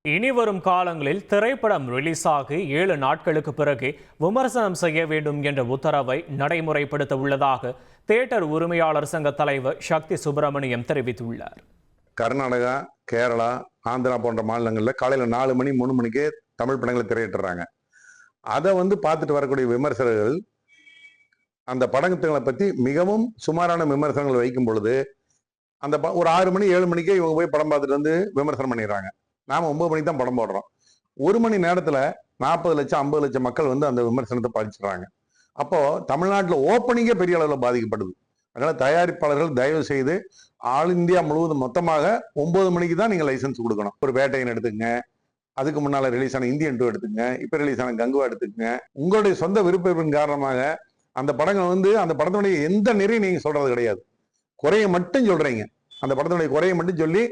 இனி வரும் காலங்களில் திரைப்படம் ரிலீஸ் ஆகி 7 நாட்களுக்கு பிறகு விமர்சனம் செய்ய வேண்டும் என்ற உத்தரவை நடைமுறைப்படுத்த உள்ளதாக தியேட்டர் உரிமையாளர் சங்க தலைவர் சக்தி சுப்பிரமணியம் தெரிவித்துள்ளார். கர்நாடகா, கேரளா, ஆந்திரா போன்ற மாநிலங்களில் காலையில் 4 மணி 3 மணிக்கே தமிழ் படங்களை திரையிட்டுறாங்க. அதை பார்த்துட்டு வரக்கூடிய விமர்சகர்கள் அந்த படங்களை பற்றி மிகவும் சுமாரான விமர்சனங்கள் வைக்கும் பொழுது அந்த ஒரு 6 மணி 7 மணிக்கே இவங்க போய் படம் பார்த்துட்டு விமர்சனம் பண்ணிடுறாங்க. நாம 9 மணிக்கு தான் படம் போடுறோம். 1 மணி நேரத்துல 40 லட்சம் 50 லட்சம் மக்கள் அந்த விமர்சனத்தை படிச்சிடறாங்க. அப்போ தமிழ்நாட்டில் ஓப்பனிங்கே பெரிய அளவில் பாதிக்கப்படுது. அதனால தயாரிப்பாளர்கள் தயவு செய்து ஆல் இந்தியா முழுவதும் மொத்தமாக 9 மணிக்கு தான் நீங்க லைசன்ஸ் கொடுக்கணும். ஒரு வேட்டையன் எடுத்துக்கங்க, அதுக்கு முன்னால ரிலீஸ் ஆன இந்தியன் 2 எடுத்துக்கங்க, இப்ப ரிலீஸ் ஆன கங்குவா எடுத்துக்கங்க. உங்களுடைய சொந்த விருப்பத்தின் காரணமாக அந்த படங்கள் அந்த படத்தினுடைய எந்த நிறைய நீங்க சொல்றது கிடையாது, குறைய மட்டும் சொல்றீங்க. அந்த படத்தினுடைய குறைய மட்டும் சொல்லி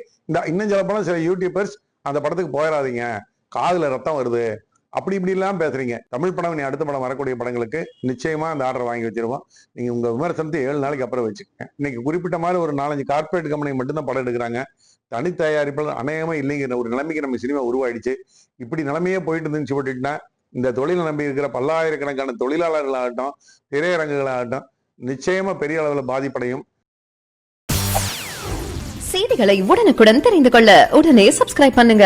இன்னும் சொல்ல போனா சில யூடியூபர்ஸ் அந்த படத்துக்கு போயிடாதீங்க, காதுல ரத்தம் வருது, அப்படி இப்படி எல்லாம் பேசுறீங்க. தமிழ் படம் நீ அடுத்த படம் வரக்கூடிய படங்களுக்கு நிச்சயமா அந்த ஆர்டர் வாங்கி வச்சிருவோம். நீங்க உங்க விமர்சனத்தை 7 நாளைக்கு அப்புறம் வச்சுக்கோங்க. இன்னைக்கு குறிப்பிட்ட மாதிரி ஒரு 4-5 கார்பரேட் கம்பெனி மட்டும்தான் படம் எடுக்கிறாங்க. தனி தயாரிப்பாளர் அநேகமா இல்லைங்கிற ஒரு நிலைமைக்கு நம்ம சினிமா உருவாயிடுச்சு. இப்படி நிலைமையே போயிட்டு இருந்துச்சு போட்டுட்டுனா இந்த தொழிலை நம்பி இருக்கிற பல்லாயிரக்கணக்கான தொழிலாளர்களாகட்டும், திரையரங்குகளாகட்டும் நிச்சயமா பெரிய அளவில் பாதிப்படையும். செய்திகளை உடனுக்குடன் தெரிந்து கொள்ள உடனே சப்ஸ்கிரைப் பண்ணுங்க.